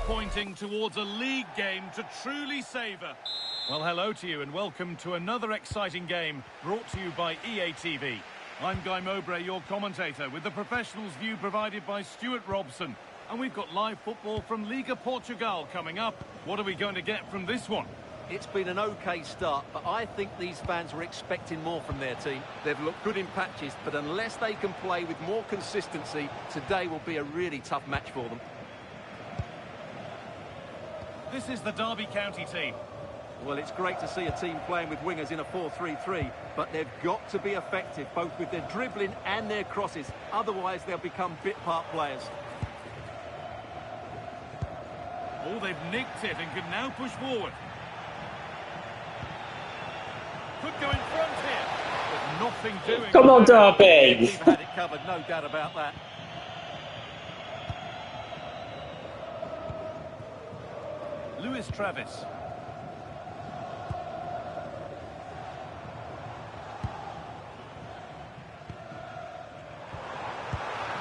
pointing towards a league game to truly savour. Well, hello to you and welcome to another exciting game brought to you by ep2. I'm Guy Mowbray, your commentator, with the professionals' view provided by Stuart Robson. And we've got live football from Liga Portugal coming up. What are we going to get from this one? It's been an okay start, but I think these fans were expecting more from their team. They've looked good in patches, but unless they can play with more consistency, today will be a really tough match for them. This is the Derby County team. Well, it's great to see a team playing with wingers in a 4-3-3, but they've got to be effective, both with their dribbling and their crosses. Otherwise, they'll become bit-part players. Oh, they've nicked it and can now push forward. Could go in front here, but nothing doing. Come on, Derby! They've had it covered, no doubt about that. Luis Travis.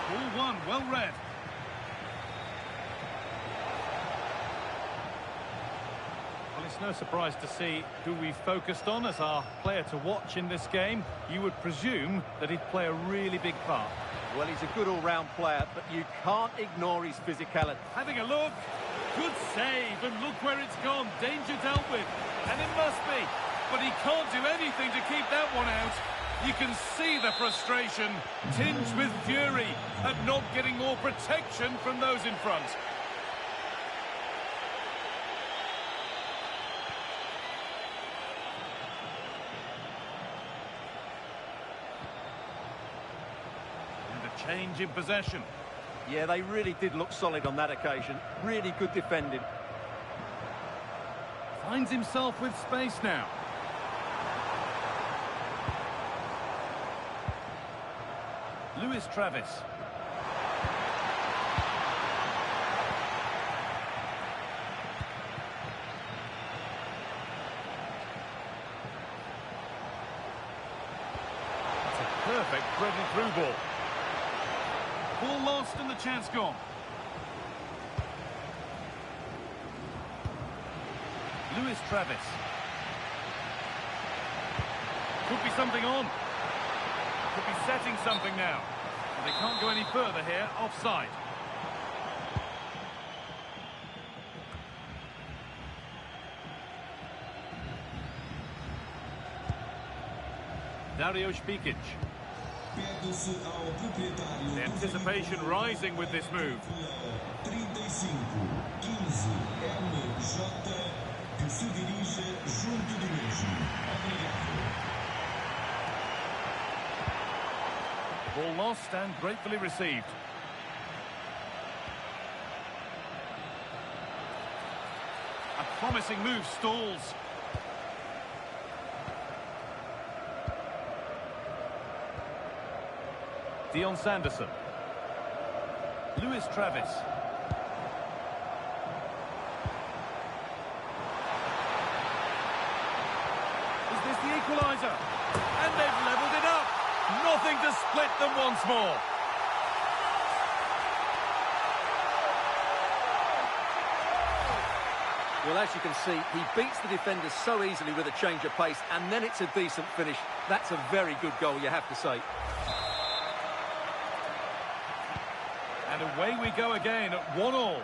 Ball one, well read. Well, it's no surprise to see who we focused on as our player to watch in this game. You would presume that he'd play a really big part. Well, he's a good all-round player, but you can't ignore his physicality. Having a look. Good save, and look where it's gone. Danger dealt with, and it must be. But he can't do anything to keep that one out. You can see the frustration, tinged with fury, at not getting more protection from those in front. And a change in possession. Yeah, they really did look solid on that occasion. Really good defending. Finds himself with space now. Luis Travis. That's a perfect threaded through ball. Ball lost and the chance gone. Luis Travis. Could be something on. Could be setting something now. But they can't go any further here. Offside. Dario Špikić. The anticipation rising with this move. Ball lost and gratefully received. A promising move stalls. Dion Sanderson. Luis Travis. Is this the equaliser? And they've levelled it up. Nothing to split them once more. Well, as you can see, he beats the defenders so easily with a change of pace, and then it's a decent finish. That's a very good goal, you have to say. And away we go again at 1-1.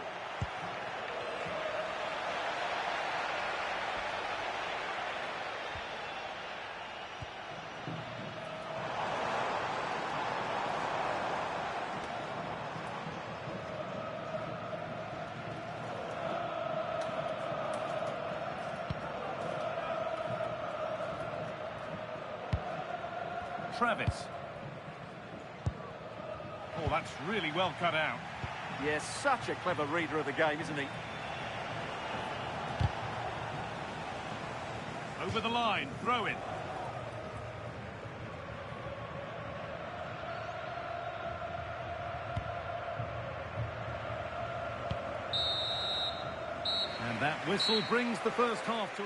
Travis. Oh, that's really well cut out. Yes, such a clever reader of the game, isn't he? Over the line, throw in. And that whistle brings the first half to...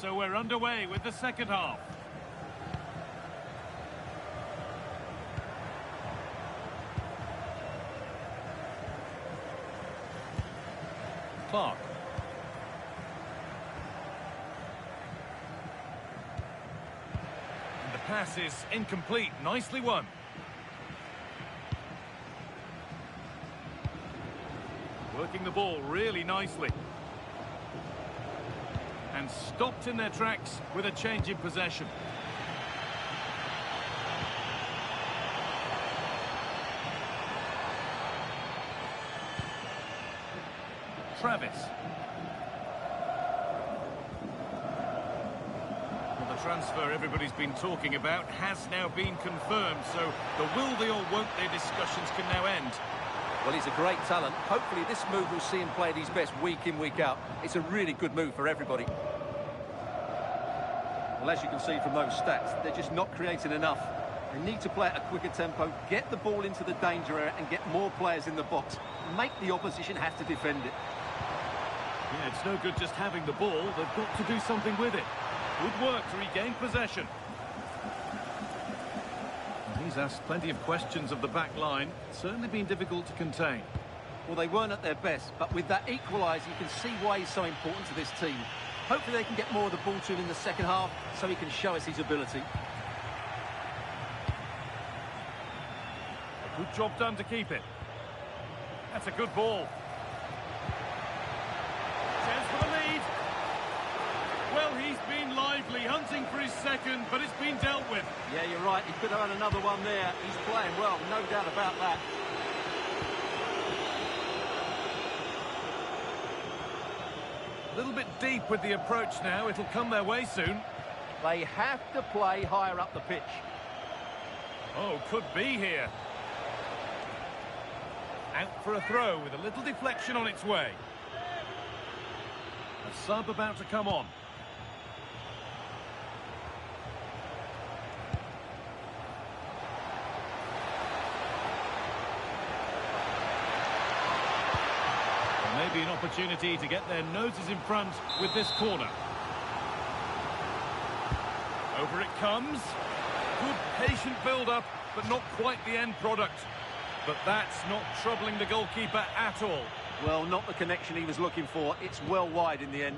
so we're underway with the second half. Clark. And the pass is incomplete. Nicely won. Working the ball really nicely. And stopped in their tracks with a change in possession. Travis. Well, the transfer everybody's been talking about has now been confirmed, so the will they or won't they discussions can now end. Well, he's a great talent. Hopefully this move will see him play at his best week in, week out. It's a really good move for everybody. Well, as you can see from those stats, they're just not creating enough. They need to play at a quicker tempo, get the ball into the danger area and get more players in the box. Make the opposition have to defend it. Yeah, it's no good just having the ball. They've got to do something with it. Good work to regain possession. And he's asked plenty of questions of the back line. It's certainly been difficult to contain. Well, they weren't at their best, but with that equaliser, you can see why he's so important to this team. Hopefully they can get more of the ball to him in the second half so he can show us his ability. A good job done to keep it. That's a good ball. Chance for the lead. Well, he's been lively, hunting for his second, but it's been dealt with. Yeah, you're right. He could have had another one there. He's playing well, no doubt about that. A little bit deep with the approach now. It'll come their way soon. They have to play higher up the pitch. Oh, could be here. Out for a throw with a little deflection on its way. A sub about to come on. Maybe an opportunity to get their noses in front with this corner. Over it comes. Good patient build-up, but not quite the end product. But that's not troubling the goalkeeper at all. Well, not the connection he was looking for. It's well wide in the end.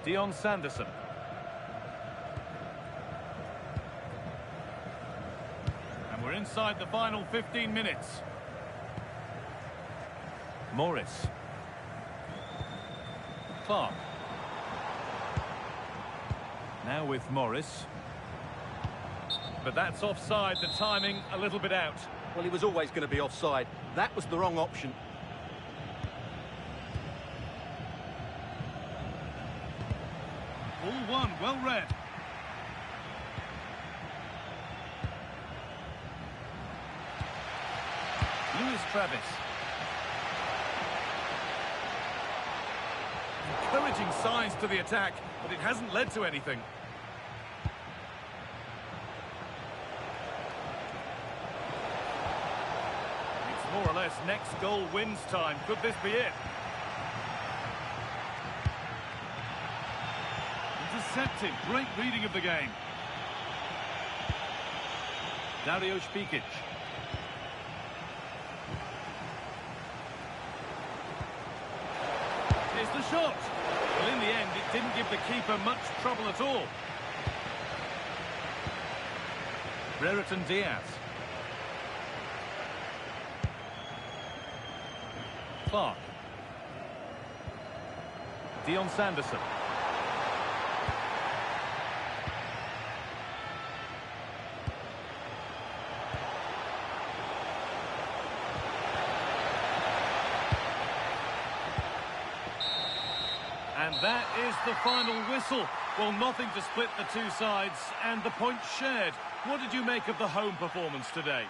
Dion Sanderson. We're inside the final 15 minutes. Morris. Clark. Now with Morris. But that's offside, the timing a little bit out. Well, he was always going to be offside. That was the wrong option. Ball one, well read. Travis. Encouraging signs to the attack, but it hasn't led to anything. It's more or less next goal wins time. Could this be it? Intercepted. Great reading of the game. Dario Špikić. Here's the shot. Well, in the end, it didn't give the keeper much trouble at all. Brereton Diaz. Clark. Dion Sanderson. And that is the final whistle. Well, nothing to split the two sides, and the points shared. What did you make of the home performance today?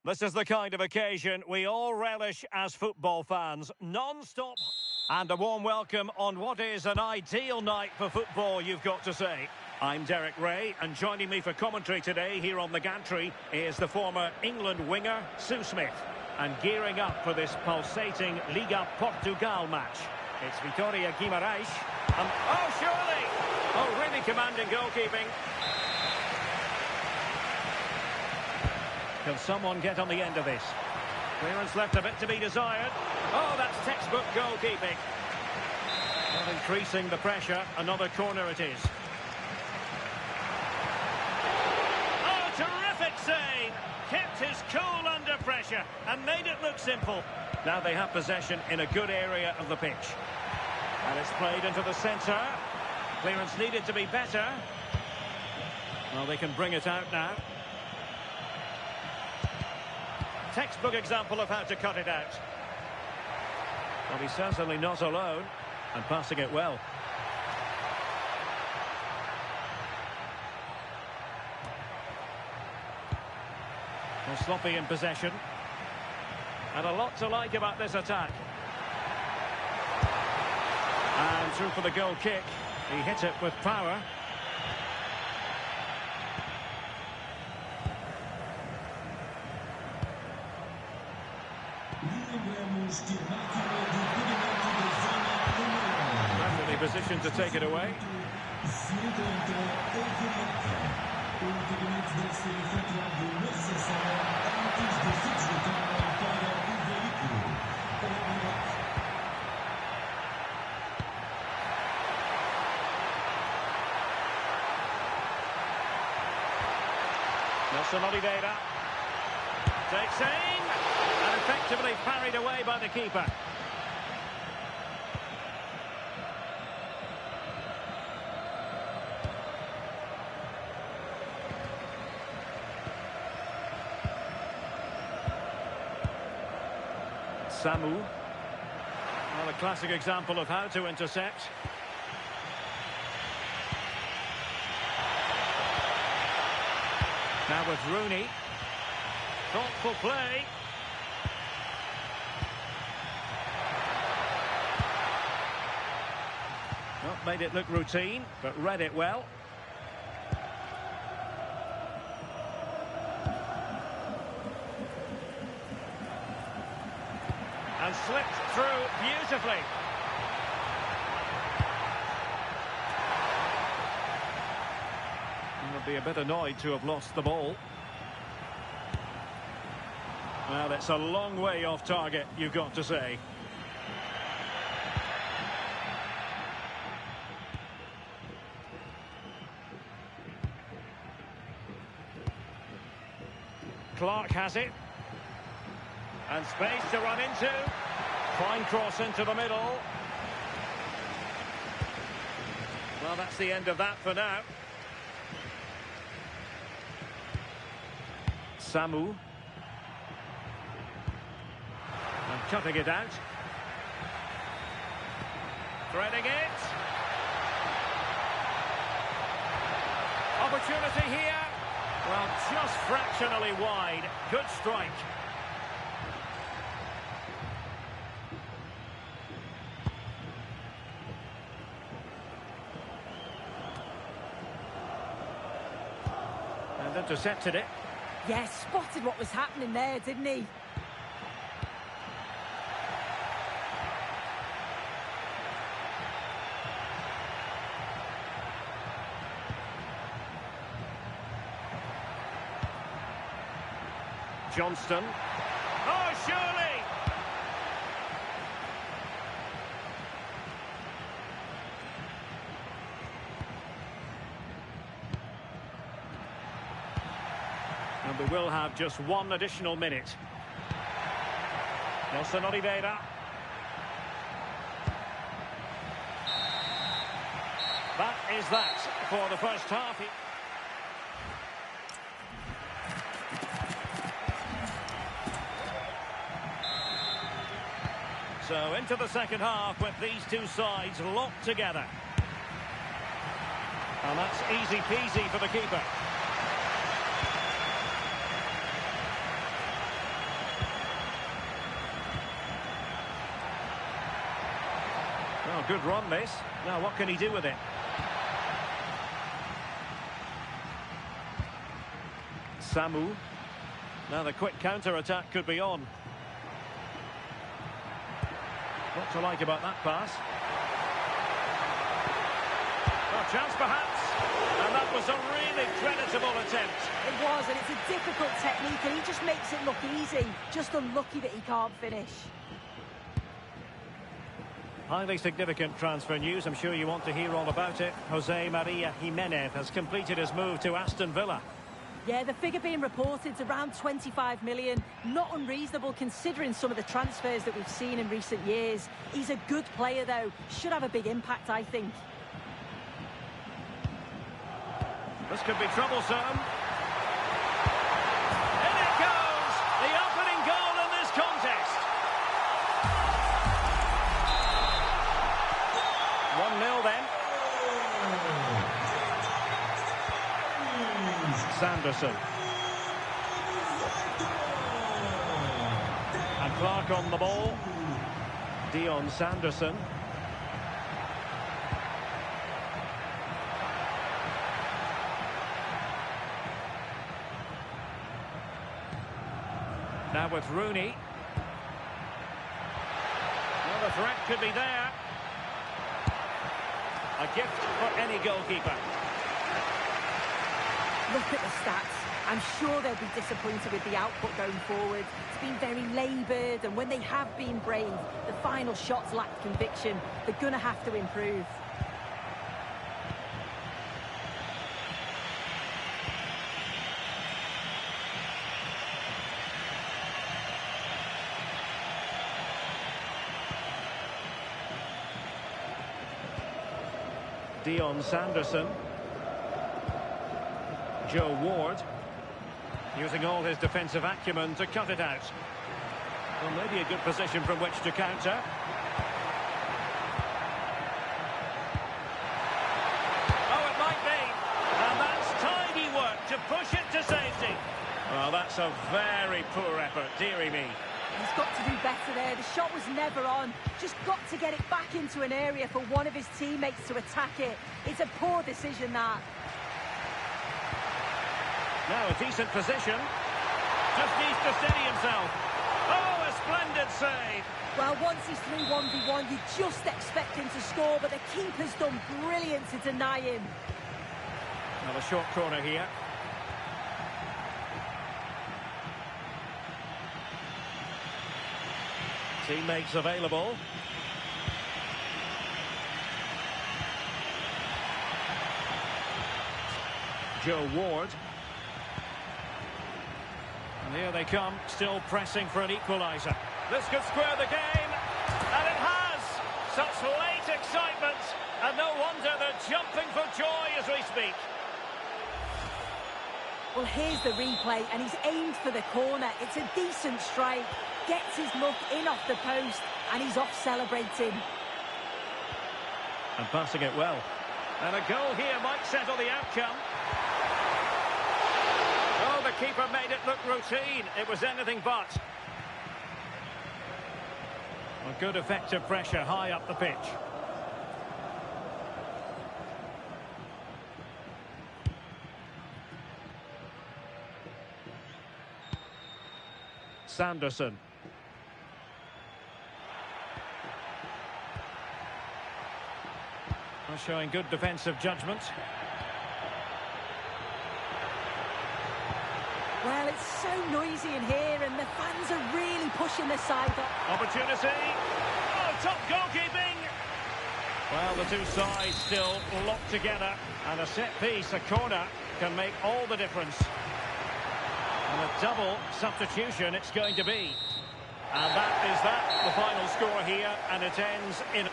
This is the kind of occasion we all relish as football fans. Non-stop and a warm welcome on what is an ideal night for football, you've got to say. I'm Derek Ray, and joining me for commentary today here on the gantry is the former England winger, Sue Smith. And gearing up for this pulsating Liga Portugal match, it's Vitória Guimarães. And, oh, surely! Oh, really commanding goalkeeping. Can someone get on the end of this? Clearance left a bit to be desired. Oh, that's textbook goalkeeping. Not increasing the pressure. Another corner it is. Oh, terrific save! Kept his cool under pressure and made it look simple. Now they have possession in a good area of the pitch. And it's played into the centre. Clearance needed to be better. Well, they can bring it out now. Textbook example of how to cut it out. Well, he's certainly not alone, and passing it well. Well, sloppy in possession. And a lot to like about this attack. And through for the goal kick. He hit it with power. Perfectly positioned to take it away. Nelson Oliveira takes aim and effectively parried away by the keeper. Samu. Well, a classic example of how to intercept. Now with Rooney. Thoughtful play. Not made it look routine, but read it well. And slipped through beautifully. He'll be a bit annoyed to have lost the ball. Well, it's a long way off target, you've got to say. Clark has it. And space to run into. Fine cross into the middle. Well, that's the end of that for now. Samu. And cutting it out. Threading it. Opportunity here. Well, just fractionally wide. Good strike. And intercepted it. Yes, spotted what was happening there, didn't he? Johnston. Oh, surely! And we will have just one additional minute. Nelson Oliveira. That is that for the first half. So into the second half with these two sides locked together. And that's easy peasy for the keeper. good run, this. Now, what can he do with it? Samu. Now the quick counter-attack could be on. What to like about that pass? A chance perhaps. And that was a really creditable attempt. It was, and it's a difficult technique, and he just makes it look easy. Just unlucky that he can't finish. Highly significant transfer news. I'm sure you want to hear all about it. Jose Maria Jimenez has completed his move to Aston Villa. Yeah, the figure being reported is around 25 million. Not unreasonable considering some of the transfers that we've seen in recent years. He's a good player, though. Should have a big impact, I think. This could be troublesome. In it goes! The opening goal in this contest. 1-0 then. Sanderson. And Clark on the ball. Dion Sanderson. Now with Rooney. Well, the threat could be there. A gift for any goalkeeper. Look at the stats. I'm sure they'll be disappointed with the output going forward. It's been very laboured, and when they have been brave, the final shots lacked conviction. They're going to have to improve. Dion Sanderson. Joe Ward. Using all his defensive acumen to cut it out. Well, maybe a good position from which to counter. Oh, it might be. And that's tidy work to push it to safety. Well, that's a very poor effort, dearie me. He's got to do better there. The shot was never on. Just got to get it back into an area for one of his teammates to attack it. It's a poor decision, that. Now a decent position. Just needs to steady himself. Oh, a splendid save. Well, once he's through 1v1, you just expect him to score, but the keeper's done brilliant to deny him. Now a short corner here. Teammates available. Joe Ward. And here they come, still pressing for an equaliser. This could square the game, and it has! Such late excitement, and no wonder they're jumping for joy as we speak. Well, here's the replay, and he's aimed for the corner. It's a decent strike, gets his look in off the post, and he's off celebrating. And passing it well. And a goal here might settle the outcome. Oh, the keeper made it look routine. It was anything but. A good effective pressure high up the pitch. Sanderson. Showing good defensive judgment. Well, it's so noisy in here, and the fans are really pushing the side up. Opportunity. Oh, top goalkeeping. Well, the two sides still locked together, and a set piece, a corner, can make all the difference. And a double substitution it's going to be. And that is that, the final score here, and it ends in...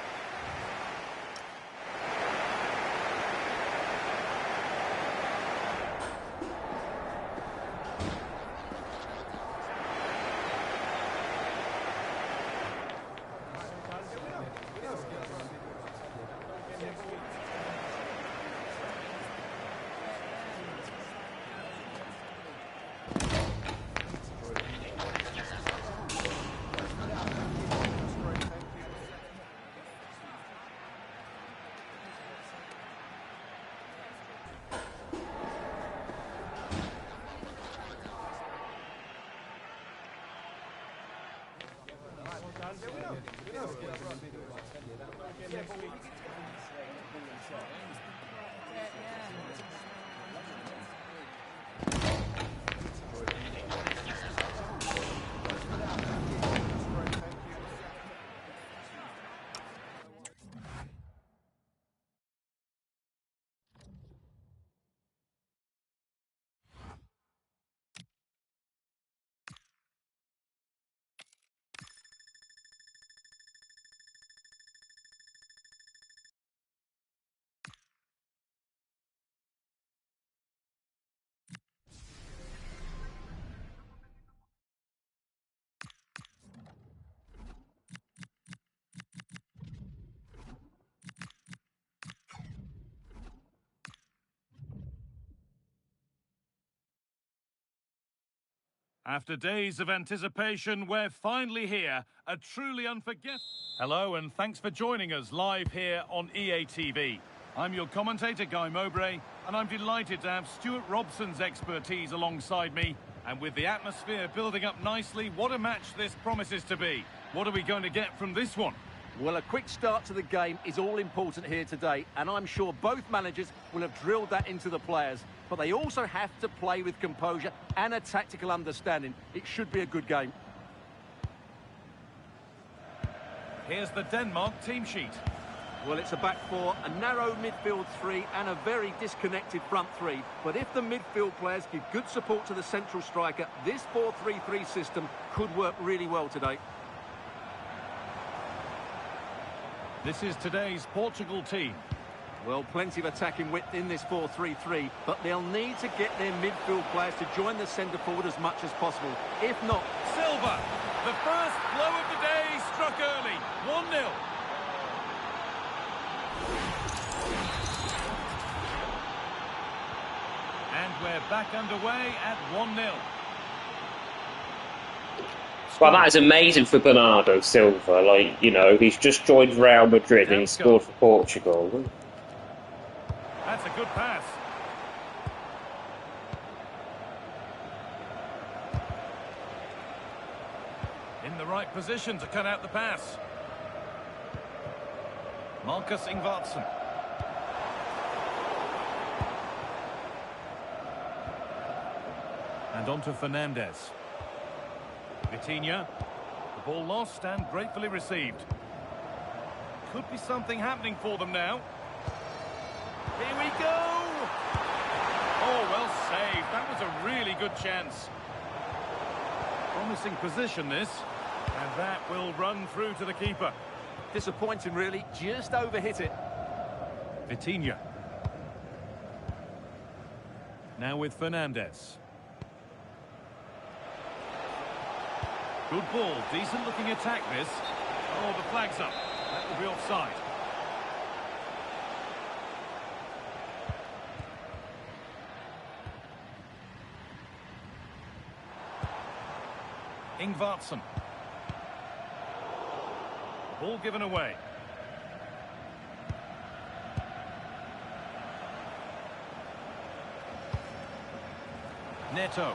After days of anticipation, we're finally here. A truly unforgettable... Hello, and thanks for joining us live here on EA TV. I'm your commentator, Guy Mowbray, and I'm delighted to have Stuart Robson's expertise alongside me. And with the atmosphere building up nicely, what a match this promises to be. What are we going to get from this one? Well, a quick start to the game is all important here today, and I'm sure both managers will have drilled that into the players. But they also have to play with composure and a tactical understanding. It should be a good game. Here's the Denmark team sheet. Well, it's a back four, a narrow midfield three, and a very disconnected front three. But if the midfield players give good support to the central striker, this 4-3-3 system could work really well today. This is today's Portugal team. Well, plenty of attacking width in this 4-3-3, but they'll need to get their midfield players to join the centre forward as much as possible. If not... Silva, the first blow of the day, struck early. 1-0. And we're back underway at 1-0. Well, that is amazing for Bernardo Silva. Like, you know, he's just joined Real Madrid and he scored for Portugal. That's a good pass. In the right position to cut out the pass. Marcus Ingvartsen. And on to Fernandes. Vitinha. The ball lost and gratefully received. Could be something happening for them now. Here we go! Oh, well saved. That was a really good chance. Promising position, this. And that will run through to the keeper. Disappointing, really. Just overhit it. Vitinha. Now with Fernandes. Good ball. Decent-looking attack, this. Oh, the flag's up. That will be offside. Ingvartsen. Ball given away. Neto.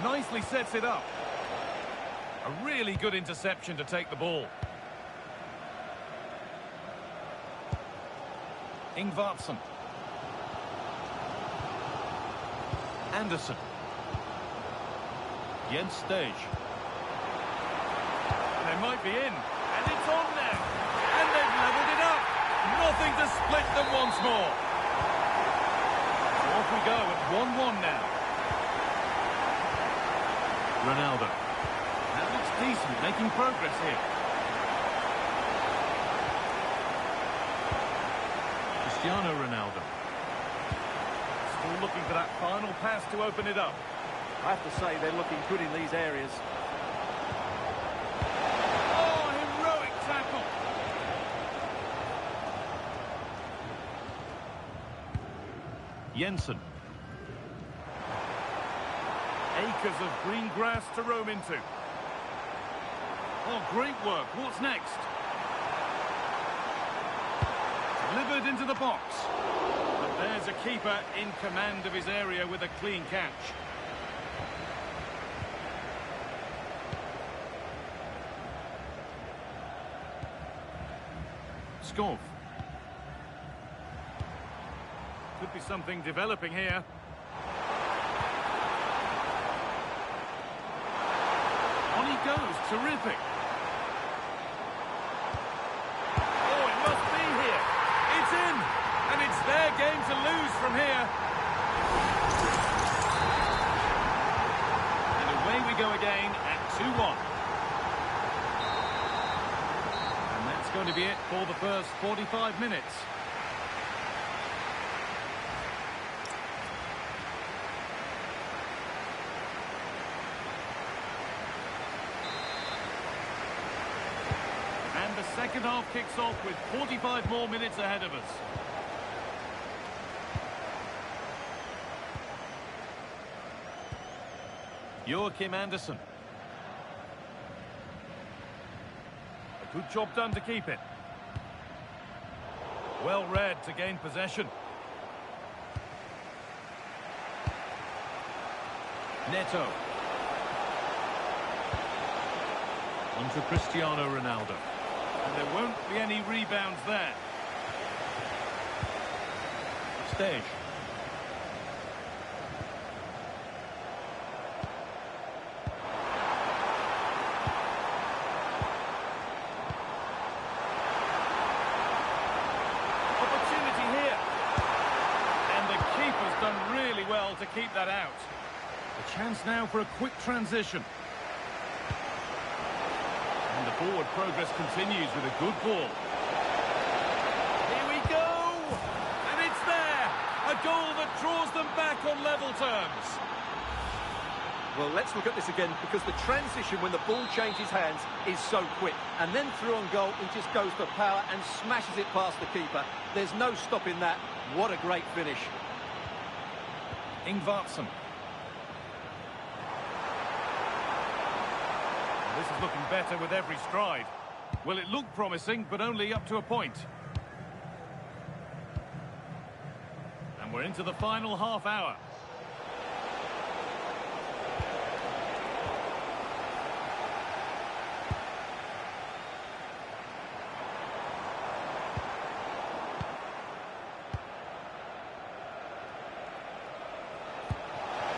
Nicely sets it up. A really good interception to take the ball. Ingvartsen. Anderson. Jens Stage. They might be in. And it's on now. And they've levelled it up. Nothing to split them once more. So off we go at 1-1 now. Ronaldo. That looks decent, making progress here. Cristiano Ronaldo. Still looking for that final pass to open it up. I have to say, they're looking good in these areas. Oh, heroic tackle. Jensen. Acres of green grass to roam into. Oh, great work. What's next? Delivered into the box. But there's a keeper in command of his area with a clean catch. Peskov. Could be something developing here. On he goes, terrific. Oh, it must be here. It's in, and it's their game to lose from here. And away we go again at 2-1. And that's going to be it for the first 45 minutes. And the second half kicks off with 45 more minutes ahead of us. Joachim Andersen. A good job done to keep it. Well read to gain possession. Neto. On to Cristiano Ronaldo. And there won't be any rebounds there. Stage. Opportunity here. And the keeper's done really well to keep that out. A chance now for a quick transition. And the forward progress continues with a good ball. Here we go! And it's there! A goal that draws them back on level terms. Well, let's look at this again, because the transition when the ball changes hands is so quick. And then through on goal, he just goes for power and smashes it past the keeper. There's no stopping that. What a great finish. Ingvartsen. This is looking better with every stride. Well, it looked promising, but only up to a point. And we're into the final half hour.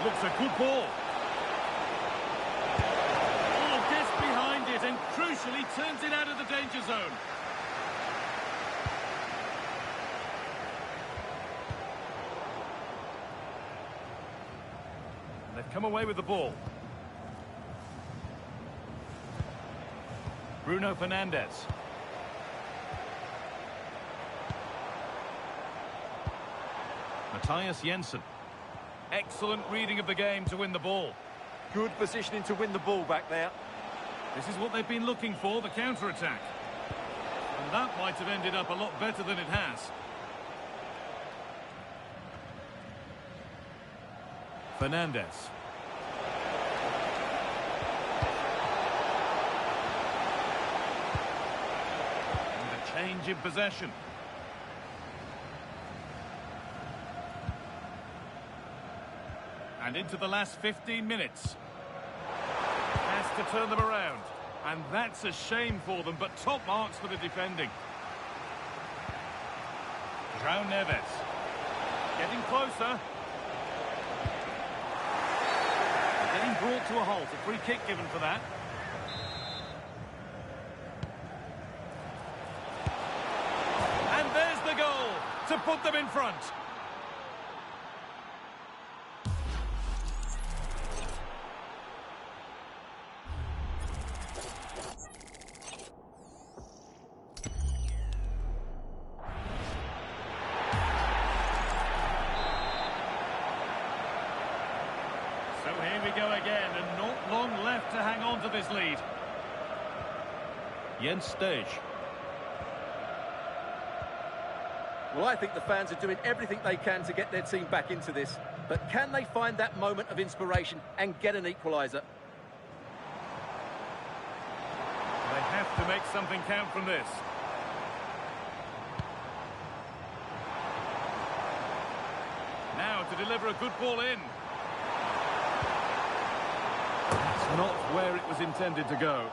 Looks a good ball. And crucially turns it out of the danger zone. And they've come away with the ball. Bruno Fernandes. Matthias Jensen. Excellent reading of the game to win the ball. Good positioning to win the ball back there. This is what they've been looking for, the counter-attack. And that might have ended up a lot better than it has. Fernandes. And a change in possession. And into the last 15 minutes. Has to turn them around, and that's a shame for them, but top marks for the defending. João Neves getting closer. Getting brought to a halt, a free kick given for that. And there's the goal to put them in front. So here we go again, and not long left to hang on to this lead. Jens Stage. Well, I think the fans are doing everything they can to get their team back into this. But can they find that moment of inspiration and get an equaliser? They have to make something count from this. Now to deliver a good ball in. That's not where it was intended to go.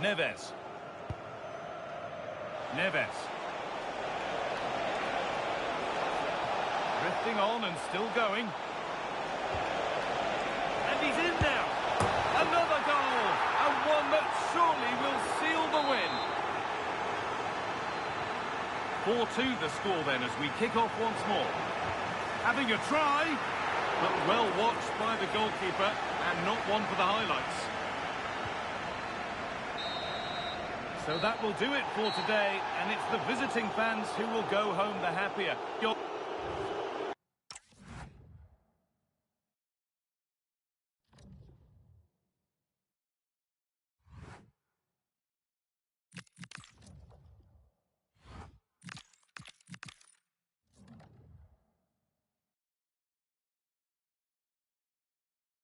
Neves. Neves. Drifting on and still going. And he's in now. Another goal. And one that surely will seal the win. 4-2 the score then as we kick off once more. Having a try, but well watched by the goalkeeper and not one for the highlights. So that will do it for today, and it's the visiting fans who will go home the happier.